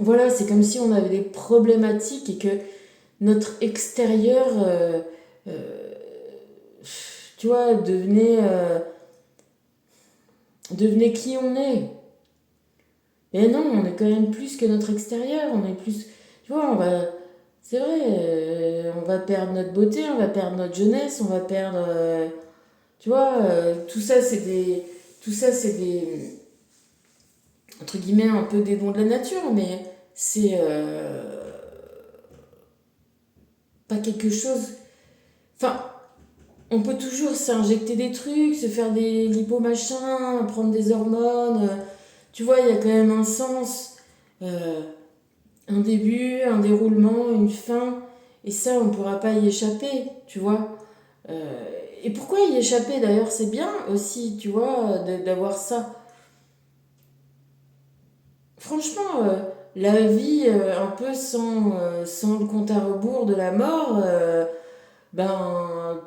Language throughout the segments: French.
voilà, c'est comme si on avait des problématiques et que notre extérieur, euh, tu vois, devenait qui on est. Et non, on est quand même plus que notre extérieur, on est plus... Tu vois, c'est vrai, on va perdre notre beauté, on va perdre notre jeunesse, on va perdre... tu vois, tout ça, c'est des... Tout ça, c'est des... Entre guillemets, un peu des dons de la nature, mais c'est pas quelque chose... Enfin, on peut toujours s'injecter des trucs, se faire des lipomachins, prendre des hormones. Tu vois, il y a quand même un sens, un début, un déroulement, une fin. Et ça, on ne pourra pas y échapper, tu vois. Euh, et pourquoi y échapper d'ailleurs? C'est bien aussi, tu vois, d'avoir ça. Franchement, la vie un peu sans le compte à rebours de la mort, ben,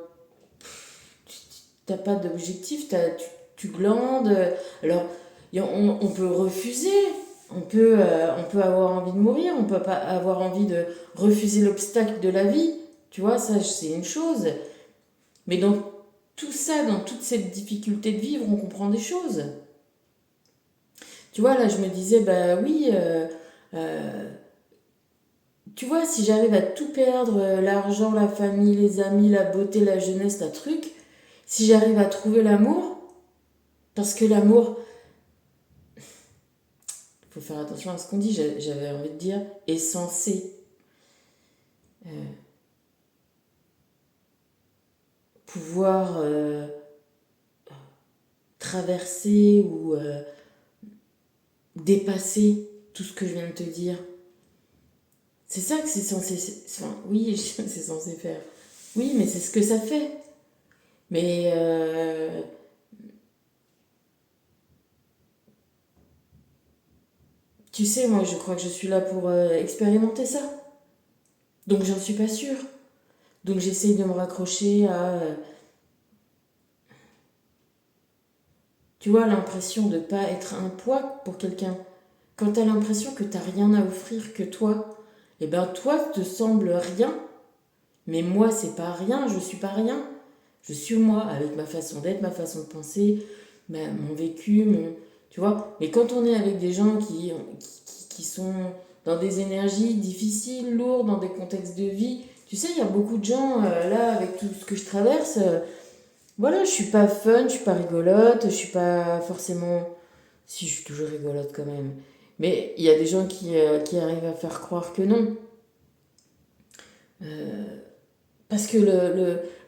t'as pas d'objectif, tu glandes. Alors, on peut refuser, on peut avoir envie de mourir, on peut pas avoir envie de refuser l'obstacle de la vie. Tu vois, ça, c'est une chose. Mais dans tout ça, dans toute cette difficulté de vivre, on comprend des choses. Tu vois, là, je me disais, bah oui, euh, tu vois, si j'arrive à tout perdre, l'argent, la famille, les amis, la beauté, la jeunesse, la truc, si j'arrive à trouver l'amour, parce que l'amour, il faut faire attention à ce qu'on dit, j'avais envie de dire, est censé pouvoir traverser ou dépasser tout ce que je viens de te dire. C'est ça que c'est censé... Enfin, oui, c'est censé faire. Oui, mais c'est ce que ça fait. Mais tu sais, moi, je crois que je suis là pour expérimenter ça. Donc, j'en suis pas sûre. Donc, j'essaye de me raccrocher à, tu vois, l'impression de pas être un poids pour quelqu'un. Quand t'as l'impression que t'as rien à offrir que toi, eh ben, toi, te semble rien. Mais moi, c'est pas rien, je suis pas rien. Je suis moi, avec ma façon d'être, ma façon de penser, mon vécu, tu vois. Mais quand on est avec des gens qui sont dans des énergies difficiles, lourdes, dans des contextes de vie, tu sais, il y a beaucoup de gens, là, avec tout ce que je traverse, voilà, je suis pas fun, je suis pas rigolote, je suis pas forcément... Si, je suis toujours rigolote quand même. Mais il y a des gens qui arrivent à faire croire que non. Parce que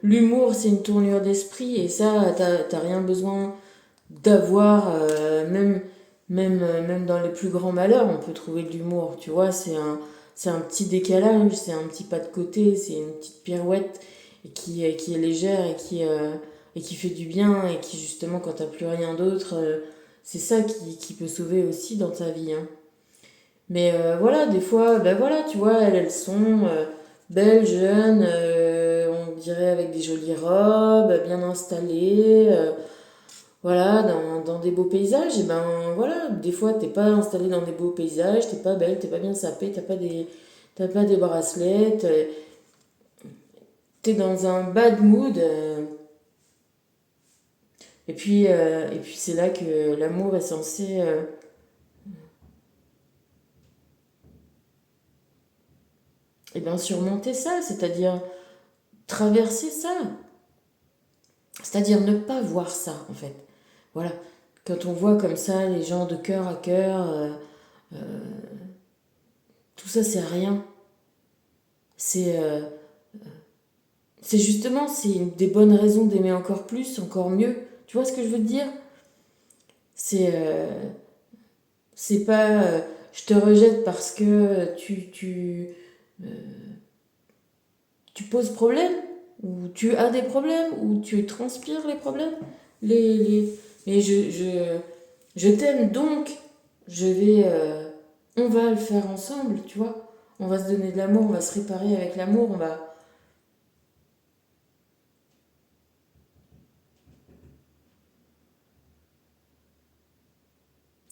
l'humour, c'est une tournure d'esprit et ça, t'as rien besoin d'avoir, même dans les plus grands malheurs, on peut trouver de l'humour, tu vois, c'est un petit décalage, c'est un petit pas de côté, c'est une petite pirouette qui est légère et qui fait du bien et qui, justement, quand t'as plus rien d'autre, c'est ça qui peut sauver aussi dans ta vie, hein. Mais voilà, des fois, ben voilà, tu vois, elles sont belles, jeunes, on dirait avec des jolies robes, bien installées, voilà, dans des beaux paysages. Et ben voilà, des fois, t'es pas installé dans des beaux paysages, t'es pas belle, t'es pas bien sapée, t'as pas des bracelets, t'es dans un bad mood. Et puis c'est là que l'amour est censé eh ben, surmonter ça, c'est-à-dire traverser ça. C'est-à-dire ne pas voir ça, en fait. Voilà. Quand on voit comme ça les gens de cœur à cœur, tout ça, c'est rien. C'est c'est justement c'est des bonnes raisons d'aimer encore plus, encore mieux. Tu vois ce que je veux te dire? C'est c'est pas je te rejette parce que tu poses problème, ou tu as des problèmes, ou tu transpires les problèmes. Les... Mais je t'aime donc, je vais, on va le faire ensemble, tu vois. On va se donner de l'amour, on va se réparer avec l'amour,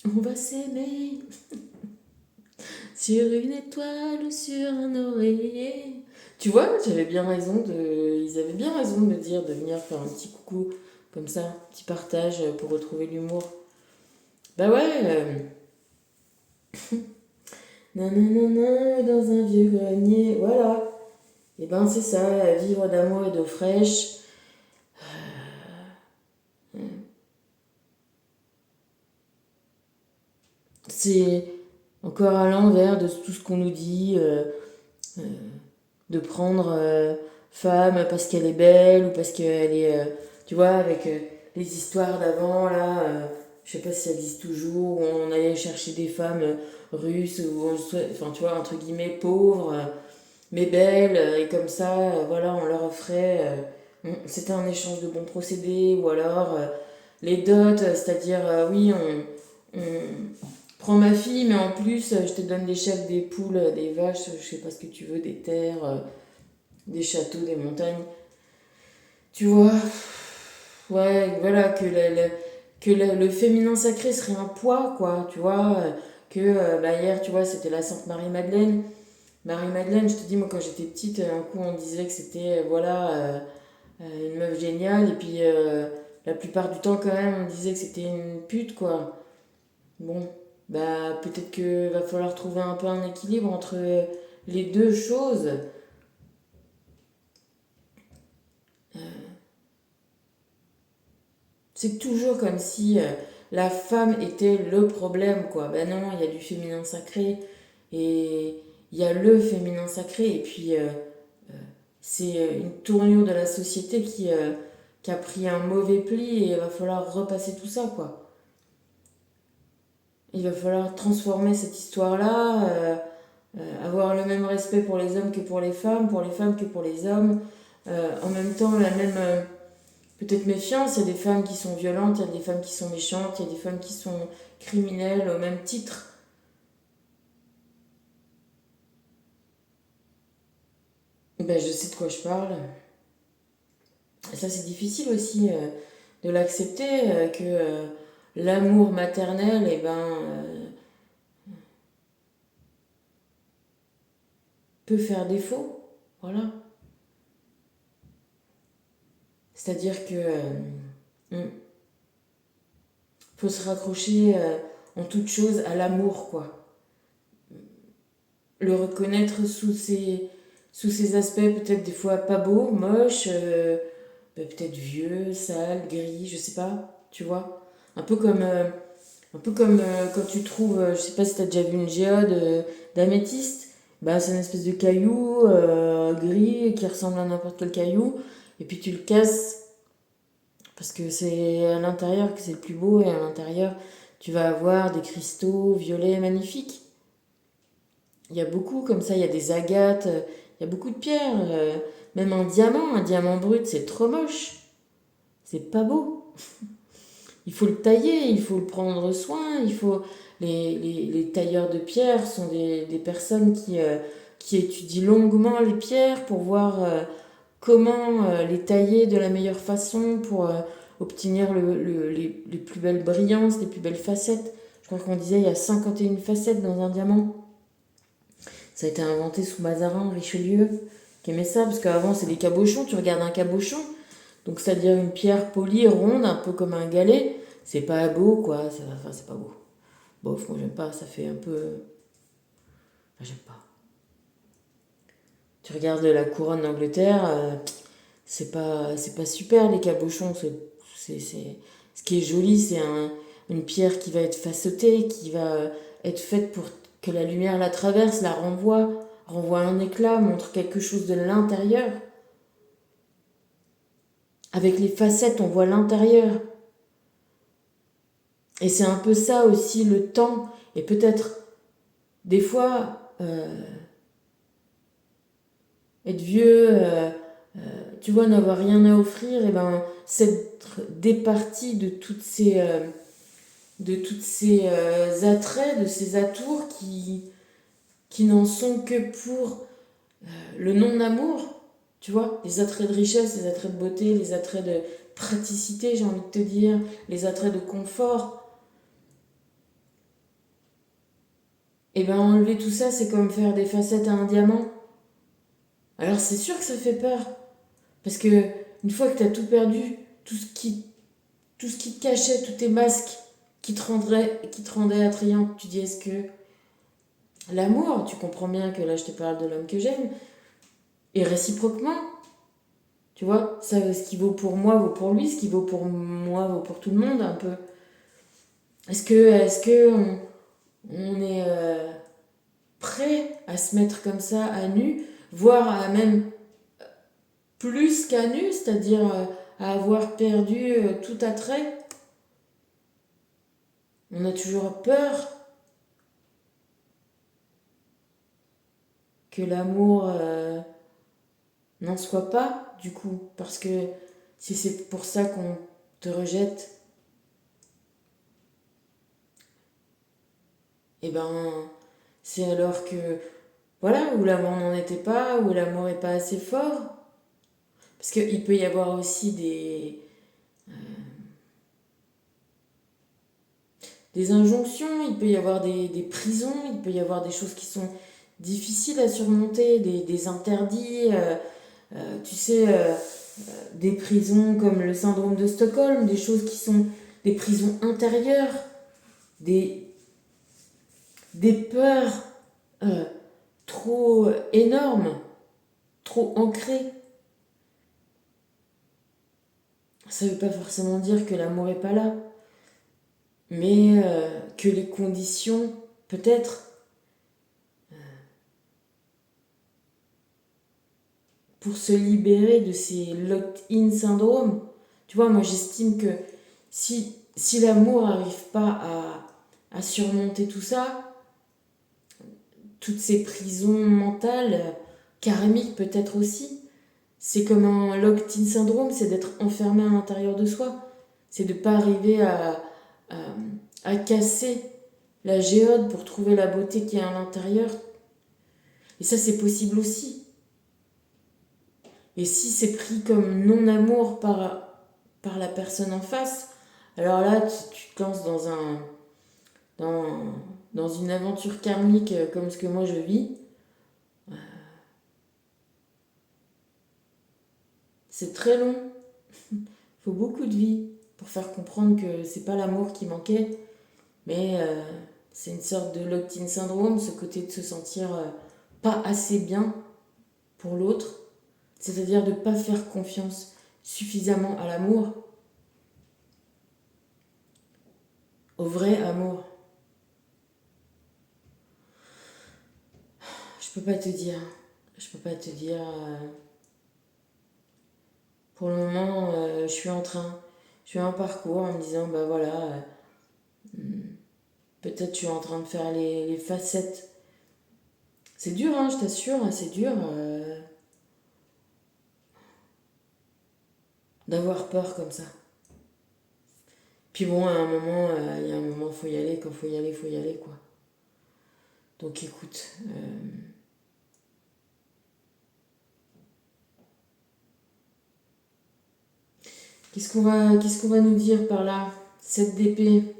on va s'aimer. sur une étoile ou sur un oreiller. Tu vois, ils avaient bien raison de me dire de venir faire un petit coucou comme ça, un petit partage pour retrouver l'humour. Bah ouais, nanana, dans un vieux grenier, voilà. Et ben c'est ça, vivre d'amour et d'eau fraîche. C'est encore à l'envers de tout ce qu'on nous dit, de prendre femme parce qu'elle est belle ou parce qu'elle est, tu vois, avec les histoires d'avant, là, je sais pas si ça existe toujours, où on allait chercher des femmes russes, enfin, tu vois, entre guillemets, pauvres, mais belles, et comme ça, voilà, on leur offrait, c'était un échange de bons procédés, ou alors les dots, c'est-à-dire, oui, on prend ma fille, mais en plus, je te donne des chèvres, des poules, des vaches, je sais pas ce que tu veux, des terres, des châteaux, des montagnes. Tu vois, ouais, voilà, le féminin sacré serait un poids, quoi, tu vois, bah, hier, tu vois, c'était la Sainte Marie-Madeleine. Marie-Madeleine, je te dis, moi, quand j'étais petite, un coup, on disait que c'était, voilà, une meuf géniale, et puis, la plupart du temps, quand même, on disait que c'était une pute, quoi. Bon, bah, peut-être que va falloir trouver un peu un équilibre entre les deux choses. C'est toujours comme si la femme était le problème, quoi. Ben non, il y a du féminin sacré et il y a le féminin sacré. Et puis, c'est une tournure de la société qui a pris un mauvais pli et il va falloir repasser tout ça, quoi. Il va falloir transformer cette histoire-là, avoir le même respect pour les hommes que pour les femmes que pour les hommes. En même temps, la même peut-être méfiance. Il y a des femmes qui sont violentes, il y a des femmes qui sont méchantes, il y a des femmes qui sont criminelles au même titre. Ben, je sais de quoi je parle. Et ça, c'est difficile aussi de l'accepter, que l'amour maternel, eh ben, peut faire défaut. Voilà. C'est-à-dire que faut se raccrocher en toute chose à l'amour, quoi. Le reconnaître sous ses aspects peut-être des fois pas beaux, moches, peut-être vieux, sale, gris, je sais pas, tu vois. Un peu comme quand tu trouves, je sais pas si t'as déjà vu une géode d'améthyste, bah c'est une espèce de caillou gris qui ressemble à n'importe quel caillou, et puis tu le casses parce que c'est à l'intérieur que c'est le plus beau, et à l'intérieur tu vas avoir des cristaux violets magnifiques. Il y a beaucoup comme ça, il y a des agates, il y a beaucoup de pierres, même un diamant brut, c'est trop moche, c'est pas beau. Il faut le tailler, il faut le prendre soin, il faut... les tailleurs de pierre sont des personnes qui étudient longuement les pierres pour voir comment les tailler de la meilleure façon pour obtenir les plus belles brillances, les plus belles facettes. Je crois qu'on disait il y a 51 facettes dans un diamant. Ça a été inventé sous Mazarin, Richelieu, qui aimait ça, parce qu'avant c'est des cabochons, tu regardes un cabochon, donc c'est-à-dire une pierre polie, ronde, un peu comme un galet, c'est pas beau quoi, enfin c'est pas beau. Bof, moi j'aime pas, ça fait un peu... Enfin, j'aime pas. Tu regardes la couronne d'Angleterre, c'est pas super les cabochons, ce qui est joli c'est une pierre qui va être facettée, qui va être faite pour que la lumière la traverse, la renvoie un éclat, montre quelque chose de l'intérieur. Avec les facettes, on voit l'intérieur. Et c'est un peu ça aussi le temps. Et peut-être, des fois, être vieux, tu vois, n'avoir rien à offrir, et ben, s'être départi de toutes ces attraits, de ces atours qui n'en sont que pour le non-amour, tu vois, les attraits de richesse, les attraits de beauté, les attraits de praticité, j'ai envie de te dire, les attraits de confort. Et ben enlever tout ça, c'est comme faire des facettes à un diamant. Alors c'est sûr que ça fait peur. Parce que une fois que tu as tout perdu, tout ce qui te cachait, tous tes masques qui te rendaient attrayant, tu dis est-ce que l'amour, tu comprends bien que là je te parle de l'homme que j'aime, et réciproquement, tu vois, ça, ce qui vaut pour moi vaut pour lui, ce qui vaut pour moi vaut pour tout le monde un peu. Est-ce que on est prêt à se mettre comme ça à nu, voire à même plus qu'à nu, c'est-à-dire à avoir perdu tout attrait? On a toujours peur que l'amour n'en soit pas, du coup, parce que si c'est pour ça qu'on te rejette, eh ben c'est alors que voilà, où l'amour n'en était pas, où l'amour n'est pas assez fort. Parce qu'il peut y avoir aussi des injonctions, il peut y avoir des prisons, il peut y avoir des choses qui sont difficiles à surmonter, des interdits, tu sais, des prisons comme le syndrome de Stockholm, des choses qui sont des prisons intérieures, des, des peurs euh, trop énormes, trop ancrées. Ça ne veut pas forcément dire que l'amour n'est pas là, mais que les conditions, peut-être, pour se libérer de ces locked-in syndromes. Tu vois, moi j'estime que si l'amour n'arrive pas à surmonter tout ça, toutes ces prisons mentales, karmiques peut-être aussi, c'est comme un locked-in syndrome, c'est d'être enfermé à l'intérieur de soi. C'est de ne pas arriver à, à casser la géode pour trouver la beauté qui est à l'intérieur. Et ça, c'est possible aussi. Et si c'est pris comme non-amour par la personne en face, alors là, tu te lances dans, dans une aventure karmique comme ce que moi je vis. C'est très long. Il faut beaucoup de vie pour faire comprendre que c'est pas l'amour qui manquait, mais c'est une sorte de locked-in syndrome, ce côté de se sentir pas assez bien pour l'autre, c'est-à-dire de ne pas faire confiance suffisamment à l'amour, au vrai amour. Je peux pas te dire. Je peux pas te dire. Pour le moment, je suis en parcours en me disant, bah voilà, peut-être je suis en train de faire les facettes. C'est dur, hein, je t'assure, hein, c'est dur d'avoir peur comme ça. Puis bon, à un moment, il y a un moment, faut y aller. Quand faut y aller, quoi. Donc écoute, qu'est-ce qu'on va nous dire par là? Cette d'épée.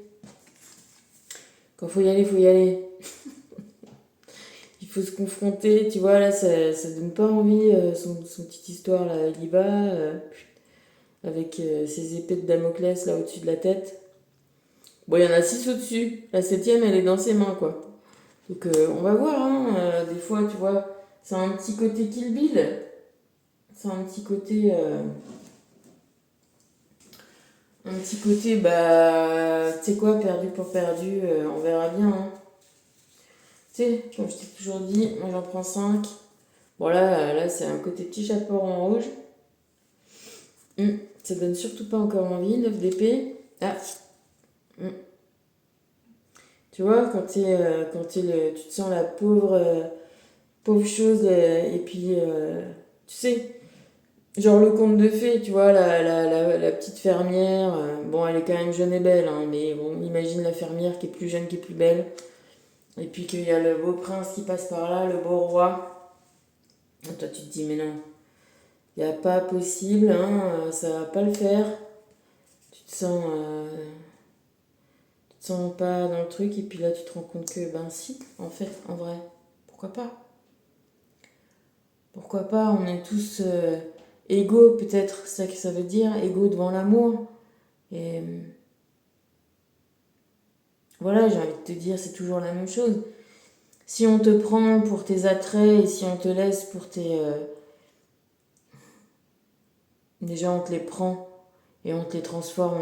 Quand faut y aller, faut y aller. Il faut se confronter, tu vois, là, ça donne pas envie, son petite histoire, là, il y va, avec ses épées de Damoclès, là, au-dessus de la tête. Bon, il y en a 6 au-dessus. La septième, elle est dans ses mains, quoi. Donc, on va voir, hein. Des fois, tu vois, c'est un petit côté Kill Bill. C'est un petit côté, bah, tu sais quoi, perdu pour perdu, on verra bien, hein. Tu sais, comme je t'ai toujours dit, moi j'en prends 5. Bon, là c'est un côté petit chapeau en rouge. Ça donne surtout pas encore envie, 9 d'épée. Ah, hum. Tu vois, tu te sens la pauvre chose, et puis, tu sais, genre le conte de fées, tu vois, la petite fermière, bon, elle est quand même jeune et belle, hein, mais bon, imagine la fermière qui est plus jeune, qui est plus belle, et puis qu'il y a le beau prince qui passe par là, le beau roi. Et toi, tu te dis, mais non, il n'y a pas possible, hein, ça va pas le faire. Tu te sens, te sens pas dans le truc, et puis là tu te rends compte que, ben si, en fait, en vrai, pourquoi pas? Pourquoi pas, on est tous égaux, peut-être, c'est ça que ça veut dire, égaux devant l'amour. Et voilà, j'ai envie de te dire, c'est toujours la même chose. Si on te prend pour tes attraits et si on te laisse pour tes... déjà, on te les prend et on te les transforme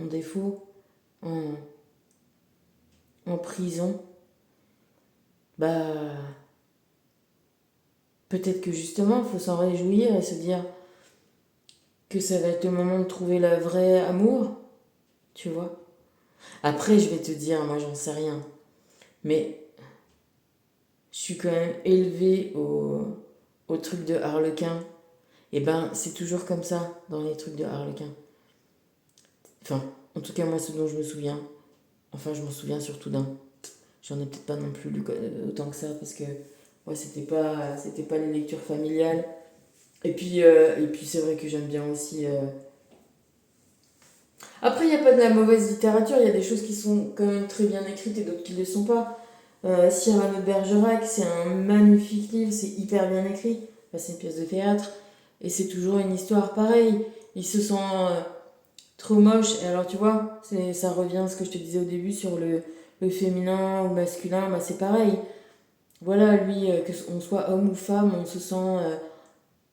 en défaut, en, en prison, bah... Peut-être que justement, il faut s'en réjouir et se dire que ça va être le moment de trouver le vrai amour, tu vois. Après, je vais te dire, moi j'en sais rien, mais je suis quand même élevée au truc de Harlequin. Et ben, c'est toujours comme ça dans les trucs de Harlequin. Enfin, en tout cas, moi, ce dont je me souviens. Enfin, je m'en souviens surtout d'un. J'en ai peut-être pas non plus lu autant que ça parce que ouais, c'était pas les lectures familiales. Et puis c'est vrai que j'aime bien aussi. Après, il n'y a pas de la mauvaise littérature, il y a des choses qui sont quand même très bien écrites et d'autres qui ne le sont pas. Cyrano de Bergerac, c'est un magnifique livre, c'est hyper bien écrit. Enfin, c'est une pièce de théâtre et c'est toujours une histoire pareille. Il se sent trop moche. Et alors, tu vois, ça revient à ce que je te disais au début sur le féminin ou masculin, bah, c'est pareil. Voilà, lui, que on soit homme ou femme, on se sent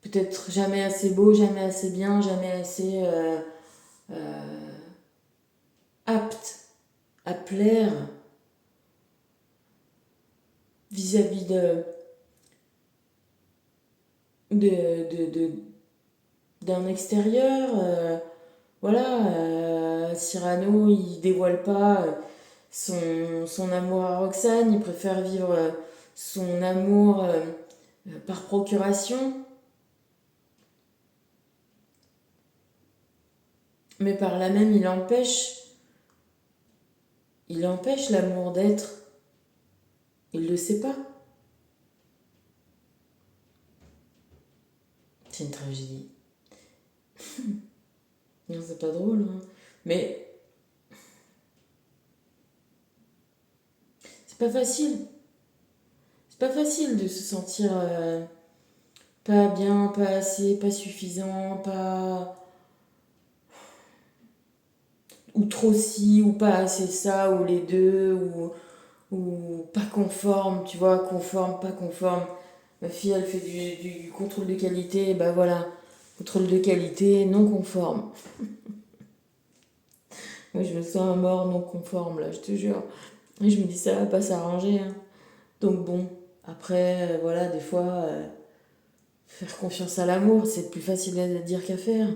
peut-être jamais assez beau, jamais assez bien, jamais assez euh, apte à plaire vis-à-vis de, d'un extérieur. Voilà, Cyrano, il dévoile pas son amour à Roxane, il préfère vivre son amour par procuration, mais par là même il empêche l'amour d'être. Il le sait pas. C'est une tragédie. Non, c'est pas drôle, hein. Mais c'est pas facile. C'est pas facile de se sentir pas bien, pas assez, pas suffisant, pas. Ou trop ci, ou pas assez ça, ou les deux, ou pas conforme, tu vois, conforme, pas conforme. Ma fille, elle fait du contrôle de qualité, bah voilà, contrôle de qualité non conforme. Moi, je me sens un mort non conforme, là, je te jure. Et je me dis, ça va pas s'arranger, hein. Donc bon, après, voilà, des fois, faire confiance à l'amour, c'est plus facile à dire qu'à faire.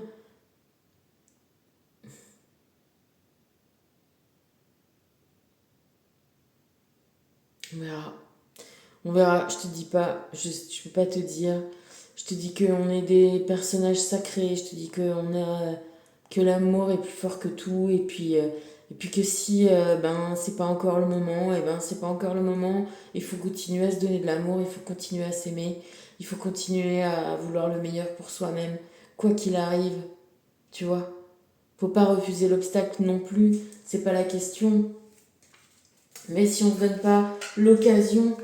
On verra. On verra, je te dis pas, je peux pas te dire. Je te dis qu'on est des personnages sacrés, je te dis que l'amour est plus fort que tout, et puis que si ben c'est pas encore le moment, et ben c'est pas encore le moment, il faut continuer à se donner de l'amour, il faut continuer à s'aimer, il faut continuer à vouloir le meilleur pour soi-même, quoi qu'il arrive, tu vois. Faut pas refuser l'obstacle non plus, c'est pas la question. Mais si on ne donne pas l'occasion,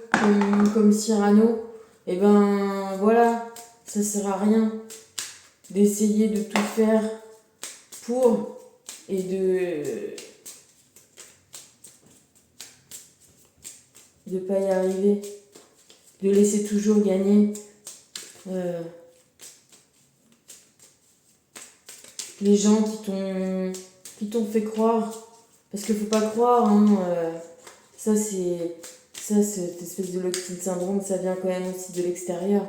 comme Cyrano, et ben voilà, ça sert à rien d'essayer de tout faire pour et de pas y arriver, de laisser toujours gagner euh, les gens qui t'ont fait croire. Parce qu'il faut pas croire, hein, ça c'est ça cette espèce de Lockheed syndrome, ça vient quand même aussi de l'extérieur.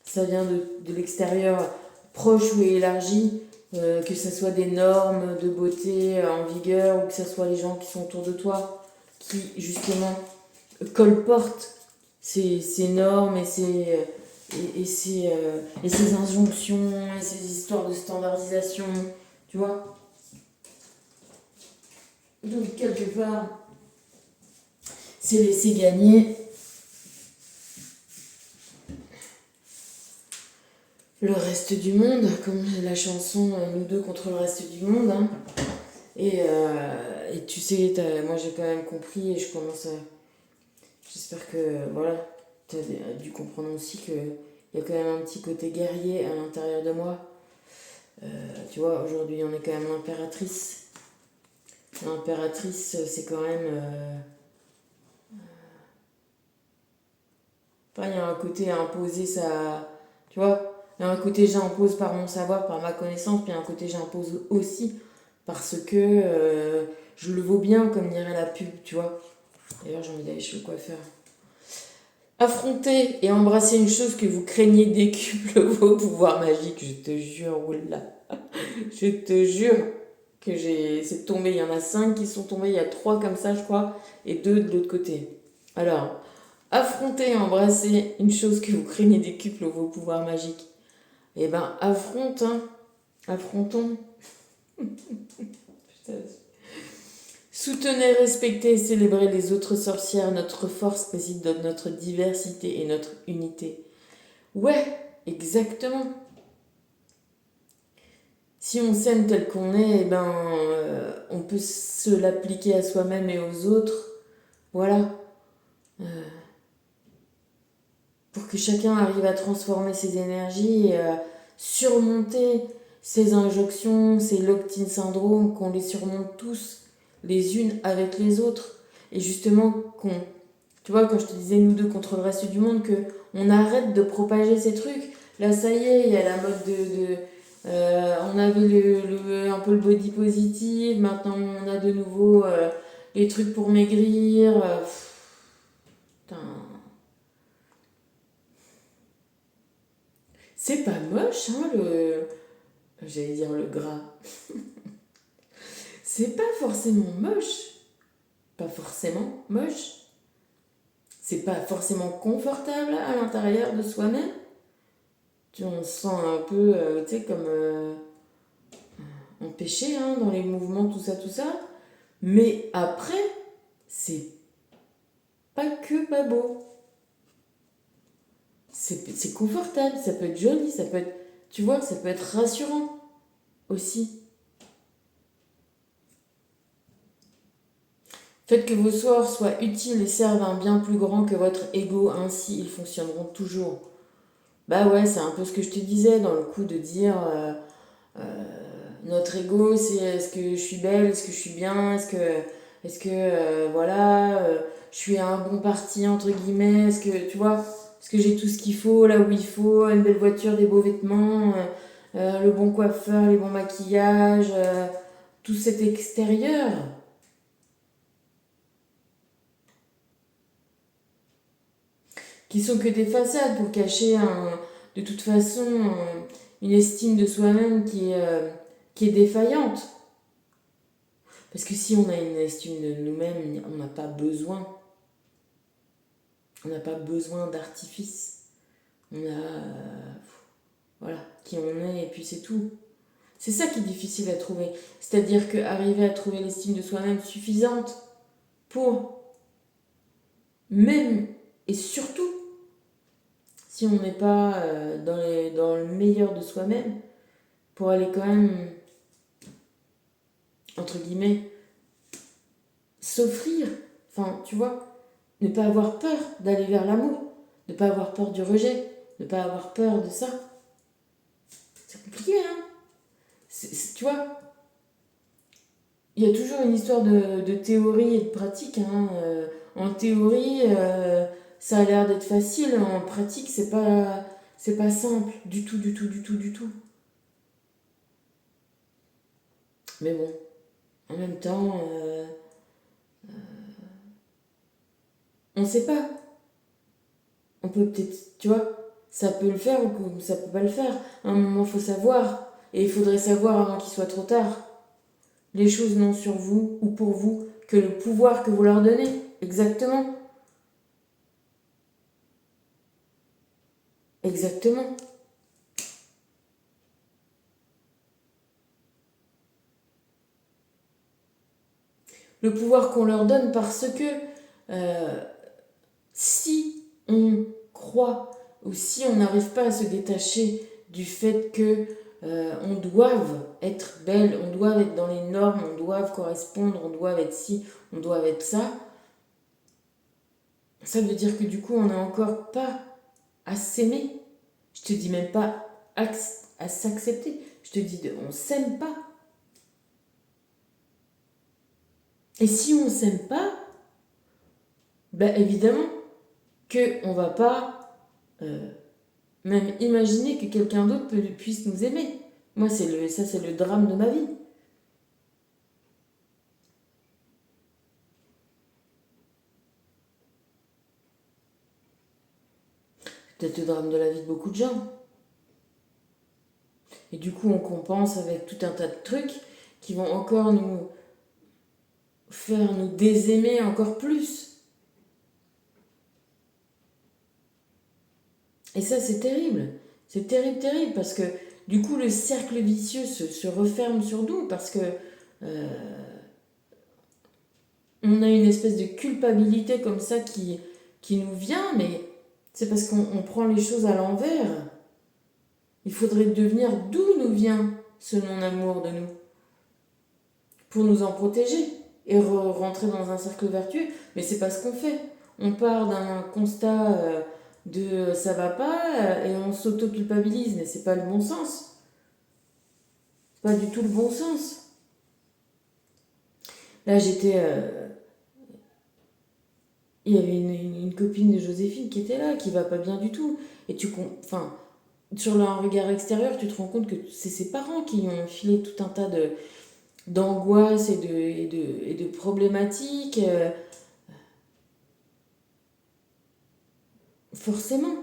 Ça vient de l'extérieur proche ou élargi, que ce soit des normes de beauté en vigueur ou que ce soit les gens qui sont autour de toi qui justement colportent ces normes et ces injonctions et ces histoires de standardisation, tu vois. Donc quelque part, c'est laisser gagner le reste du monde, comme la chanson Nous deux contre le reste du monde, hein. Et tu sais, moi j'ai quand même compris et je commence à... J'espère que, voilà, tu as dû comprendre aussi qu'il y a quand même un petit côté guerrier à l'intérieur de moi. Tu vois, aujourd'hui on est quand même l'impératrice. L'impératrice, c'est quand même... Enfin, il y a un côté à imposer sa... Tu vois, il y a un côté j'impose par mon savoir, par ma connaissance, puis il y a un côté j'impose aussi parce que je le vaux bien, comme dirait la pub, tu vois. D'ailleurs, j'ai envie d'aller chez le coiffeur. Affronter et embrasser une chose que vous craignez décuple vos pouvoirs magiques, je te jure, oula. Je te jure que c'est tombé. Il y en a 5 qui sont tombés, il y a 3 comme ça, je crois, et 2 de l'autre côté. Alors, affronter et embrasser une chose que vous craignez décuple vos pouvoirs magiques. Eh ben, affrontons. Putain. Soutenez, respectez et célébrez les autres sorcières. Notre force réside dans notre diversité et notre unité. Ouais, exactement. Si on s'aime tel qu'on est, eh ben, on peut se l'appliquer à soi-même et aux autres. Voilà. Pour que chacun arrive à transformer ses énergies et à surmonter ces injonctions, ces locked-in syndromes, qu'on les surmonte tous, les unes avec les autres. Et justement, tu vois, quand je te disais nous deux contre le reste du monde, qu'on arrête de propager ces trucs. Là, ça y est, il y a la mode on avait un peu le body positive, maintenant on a de nouveau les trucs pour maigrir. Putain. C'est pas moche, hein, j'allais dire le gras. C'est pas forcément moche. Pas forcément moche. C'est pas forcément confortable à l'intérieur de soi-même. On se sent un peu, tu sais, comme empêché hein, dans les mouvements, tout ça, tout ça. Mais après, c'est pas que pas beau. C'est confortable, ça peut être joli, ça peut être, tu vois, ça peut être rassurant aussi. Faites que vos sorts soient utiles et servent à un bien plus grand que votre ego, ainsi ils fonctionneront toujours. Bah ouais, c'est un peu ce que je te disais dans le coup de dire notre ego, c'est est-ce que je suis belle, est-ce que je suis bien, voilà, je suis à un bon parti entre guillemets, est-ce que tu vois, est-ce que j'ai tout ce qu'il faut là où il faut, une belle voiture, des beaux vêtements, le bon coiffeur, les bons maquillages, tout cet extérieur. Qui sont que des façades pour cacher de toute façon une estime de soi-même qui est défaillante. Parce que si on a une estime de nous-mêmes, on n'a pas besoin. On n'a pas besoin d'artifice. On a voilà, qui on est et puis c'est tout. C'est ça qui est difficile à trouver. C'est-à-dire qu'arriver à trouver l'estime de soi-même suffisante pour même et surtout si on n'est pas dans le meilleur de soi-même, pour aller quand même, entre guillemets, s'offrir, enfin, tu vois, ne pas avoir peur d'aller vers l'amour, ne pas avoir peur du rejet, ne pas avoir peur de ça. C'est compliqué, hein. Tu vois, il y a toujours une histoire de théorie et de pratique. Hein. En théorie, ça a l'air d'être facile. En pratique, c'est pas simple. Du tout, du tout, du tout, du tout. Mais bon, en même temps, on ne sait pas. On peut peut-être, tu vois, ça peut le faire ou ça peut pas le faire. À un moment, il faut savoir. Et il faudrait savoir avant qu'il soit trop tard. Les choses n'ont sur vous ou pour vous que le pouvoir que vous leur donnez. Exactement. Exactement. Le pouvoir qu'on leur donne parce que euh, si on croit ou si on n'arrive pas à se détacher du fait que on doive être belle, on doit être dans les normes, on doit correspondre, on doit être ci, on doit être ça, ça veut dire que du coup, on n'a encore pas à s'aimer. Je te dis même pas à s'accepter. Je te dis, on s'aime pas. Et si on s'aime pas, ben évidemment qu'on va pas même imaginer que quelqu'un d'autre puisse nous aimer. Moi, ça, c'est le drame de ma vie. C'est peut-être le drame de la vie de beaucoup de gens. Et du coup, on compense avec tout un tas de trucs qui vont encore nous faire nous désaimer encore plus. Et ça, c'est terrible. C'est terrible, terrible, parce que du coup, le cercle vicieux se referme sur nous, parce que on a une espèce de culpabilité comme ça qui nous vient, mais c'est parce qu'on prend les choses à l'envers. Il faudrait devenir d'où nous vient ce non-amour de nous, pour nous en protéger et rentrer dans un cercle vertueux. Mais c'est pas ce qu'on fait. On part d'un constat de ça va pas et on s'auto-culpabilise, mais c'est pas le bon sens. C'est pas du tout le bon sens. Là, il y avait une copine de Joséphine qui était là, qui va pas bien du tout. Et enfin, sur le regard extérieur, tu te rends compte que c'est ses parents qui ont filé tout un tas d'angoisses et de problématiques. Forcément.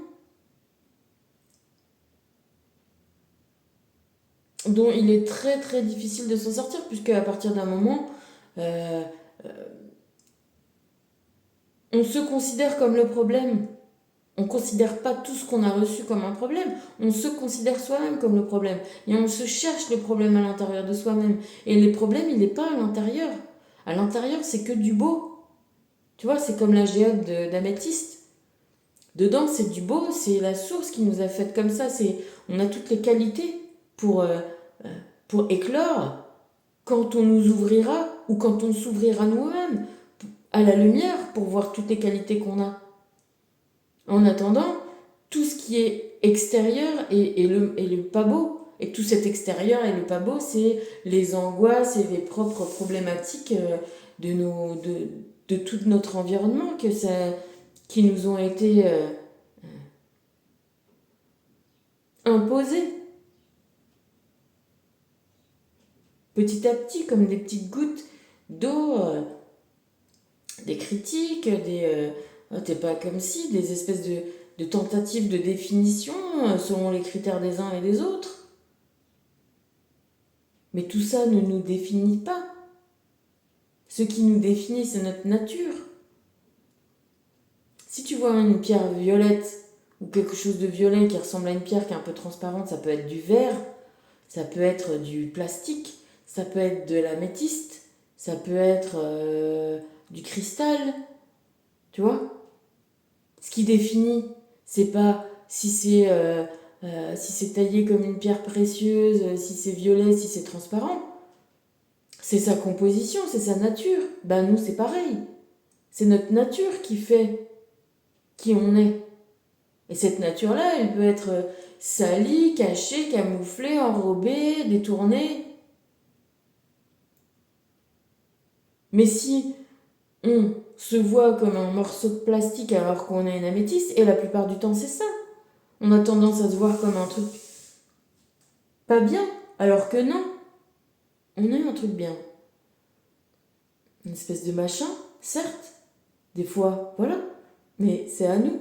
Dont il est très très difficile de s'en sortir, puisque à partir d'un moment, euh, on se considère comme le problème. On ne considère pas tout ce qu'on a reçu comme un problème. On se considère soi-même comme le problème. Et on se cherche le problème à l'intérieur de soi-même. Et le problème, il n'est pas à l'intérieur. À l'intérieur, c'est que du beau. Tu vois, c'est comme la géode d'améthyste. Dedans, c'est du beau, c'est la source qui nous a faites comme ça. On a toutes les qualités pour éclore quand on nous ouvrira ou quand on s'ouvrira nous-mêmes à la lumière pour voir toutes les qualités qu'on a. En attendant, tout ce qui est extérieur est le pas beau. Et tout cet extérieur et le pas beau, c'est les angoisses et les propres problématiques de tout notre environnement qui nous ont été imposées petit à petit, comme des petites gouttes d'eau, des critiques, oh, t'es pas comme si, des espèces de tentatives de définition selon les critères des uns et des autres. Mais tout ça ne nous définit pas. Ce qui nous définit, c'est notre nature. Si tu vois une pierre violette ou quelque chose de violet qui ressemble à une pierre qui est un peu transparente, ça peut être du verre, ça peut être du plastique, ça peut être de l'améthyste, ça peut être du cristal, tu vois. Ce qui définit, c'est pas si c'est taillé comme une pierre précieuse, si c'est violet, si c'est transparent. C'est sa composition, c'est sa nature. Ben nous, c'est pareil. C'est notre nature qui fait qui on est. Et cette nature-là, elle peut être salie, cachée, camouflée, enrobée, détournée. Mais si on se voit comme un morceau de plastique alors qu'on a une améthyste, et la plupart du temps c'est ça, on a tendance à se voir comme un truc pas bien, alors que non, on est un truc bien. Une espèce de machin, certes, des fois, voilà, mais c'est à nous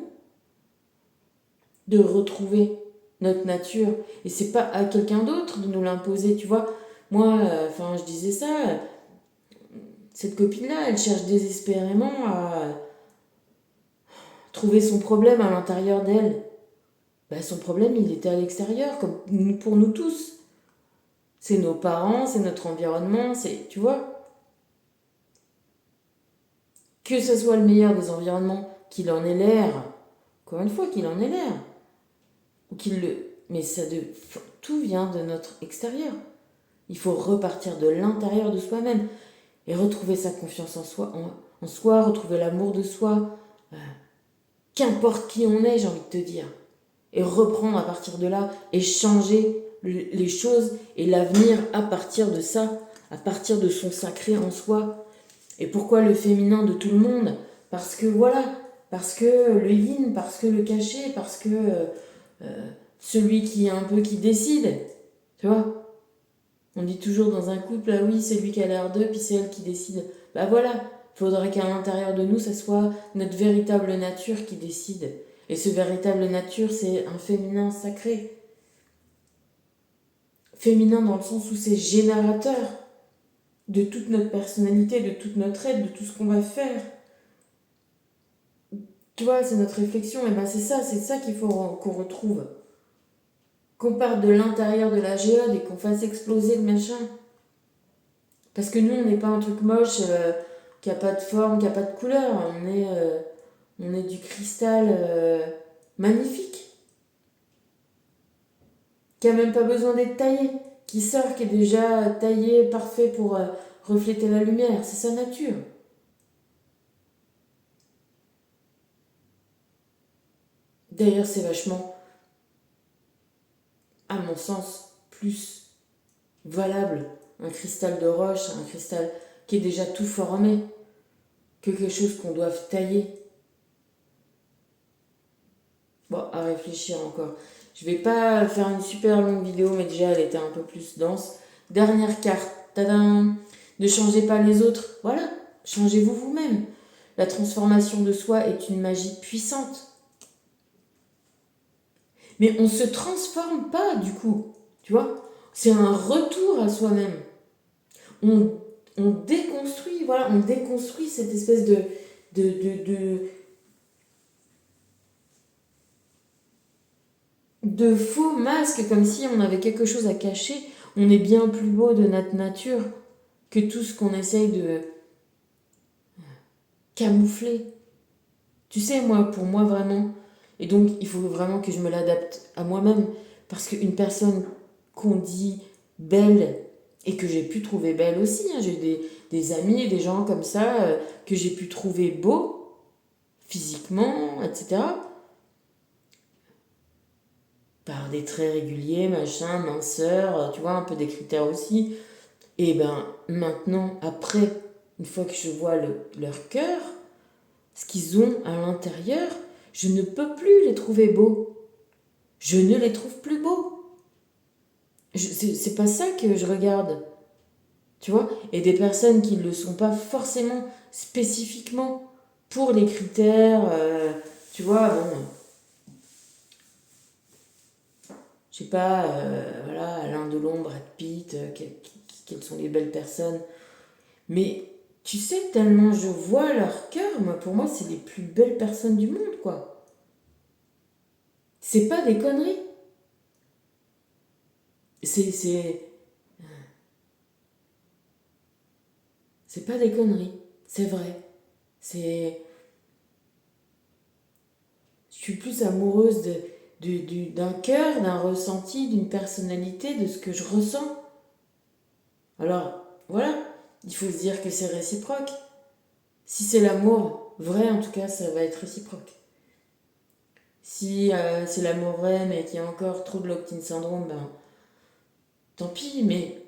de retrouver notre nature. Et c'est pas à quelqu'un d'autre de nous l'imposer, tu vois. Moi, je disais ça, cette copine-là, elle cherche désespérément à trouver son problème à l'intérieur d'elle. Ben, son problème, il était à l'extérieur, comme pour nous tous. C'est nos parents, c'est notre environnement, c'est, tu vois. Que ce soit le meilleur des environnements, qu'il en ait l'air, encore une fois, qu'il en ait l'air, ou qu'il le, Mais tout vient de notre extérieur. Il faut repartir de l'intérieur de soi-même et retrouver sa confiance en soi, retrouver l'amour de soi, qu'importe qui on est, j'ai envie de te dire. Et reprendre à partir de là et changer les choses et l'avenir à partir de ça, à partir de son sacré en soi. Et pourquoi le féminin de tout le monde? Parce que voilà, parce que le yin, parce que le caché, parce que celui qui décide, tu vois. On dit toujours dans un couple, ah oui, c'est lui qui a l'air d'eux, puis c'est elle qui décide. Bah voilà, il faudrait qu'à l'intérieur de nous, ça soit notre véritable nature qui décide. Et ce véritable nature, c'est un féminin sacré. Féminin dans le sens où c'est générateur de toute notre personnalité, de toute notre être, de tout ce qu'on va faire. Tu vois, c'est notre réflexion, et ben c'est ça qu'il faut qu'on retrouve. Qu'on parte de l'intérieur de la géode et qu'on fasse exploser le machin. Parce que nous, on n'est pas un truc moche qui a pas de forme, qui a pas de couleur. On est du cristal magnifique. Qui a même pas besoin d'être taillé. Qui sort, qui est déjà taillé, parfait pour refléter la lumière. C'est sa nature. D'ailleurs, c'est vachement, à mon sens, plus valable un cristal de roche, un cristal qui est déjà tout formé, que quelque chose qu'on doit tailler. Bon, à réfléchir encore. Je vais pas faire une super longue vidéo, mais déjà elle était un peu plus dense. Dernière carte, tadam! Ne changez pas les autres, voilà, changez-vous vous-même. La transformation de soi est une magie puissante. Mais on se transforme pas du coup, tu vois. C'est un retour à soi-même. On déconstruit, voilà, on déconstruit cette espèce de faux masque, comme si on avait quelque chose à cacher. On est bien plus beau de notre nature que tout ce qu'on essaye de camoufler. Tu sais, moi, pour moi, vraiment. Et donc, il faut vraiment que je me l'adapte à moi-même. Parce qu'une personne qu'on dit belle, et que j'ai pu trouver belle aussi, hein, j'ai des amis et des gens comme ça que j'ai pu trouver beaux, physiquement, etc. Par des traits réguliers, machin, minceur, tu vois, un peu des critères aussi. Et ben maintenant, après, une fois que je vois leur cœur, ce qu'ils ont à l'intérieur, je ne peux plus les trouver beaux. Je ne les trouve plus beaux. C'est pas ça que je regarde. Tu vois. Et des personnes qui ne le sont pas forcément spécifiquement pour les critères, tu vois, bon, je sais pas, voilà, Alain Delon, Brad Pitt, quelles sont les belles personnes. Mais tu sais, tellement je vois leur cœur, moi, pour moi, c'est les plus belles personnes du monde, quoi. C'est pas des conneries. C'est pas des conneries. C'est vrai. C'est... Je suis plus amoureuse d'un cœur, d'un ressenti, d'une personnalité, de ce que je ressens. Alors, voilà, il faut se dire que c'est réciproque. Si c'est l'amour vrai, en tout cas, ça va être réciproque. Si c'est l'amour vrai, mais qu'il y a encore trop de locked-in syndrome, ben, tant pis, mais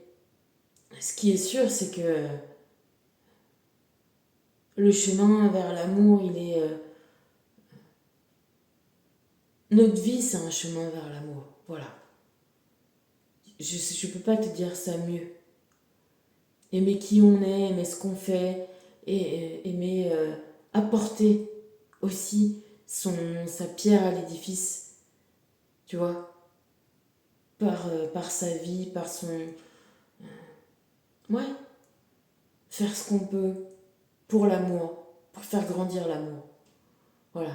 ce qui est sûr, c'est que le chemin vers l'amour, il est... notre vie, c'est un chemin vers l'amour. Voilà. Je peux pas te dire ça mieux. Aimer qui on est, aimer ce qu'on fait, et aimer apporter aussi sa pierre à l'édifice, tu vois, par sa vie, par son... Ouais, faire ce qu'on peut pour l'amour, pour faire grandir l'amour. Voilà.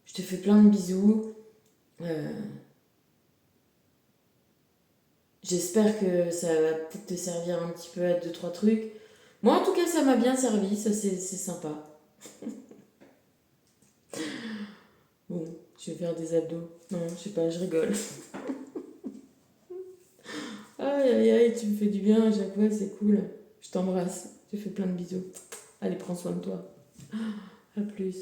Je te fais plein de bisous. J'espère que ça va peut-être te servir un petit peu à deux, trois trucs. Moi, en tout cas, ça m'a bien servi. Ça, c'est sympa. Bon, Je vais faire des abdos. Non, je sais pas, je rigole. Aïe, aïe, aïe, tu me fais du bien à chaque fois, c'est cool. Je t'embrasse. Je te fais plein de bisous. Allez, prends soin de toi. À plus.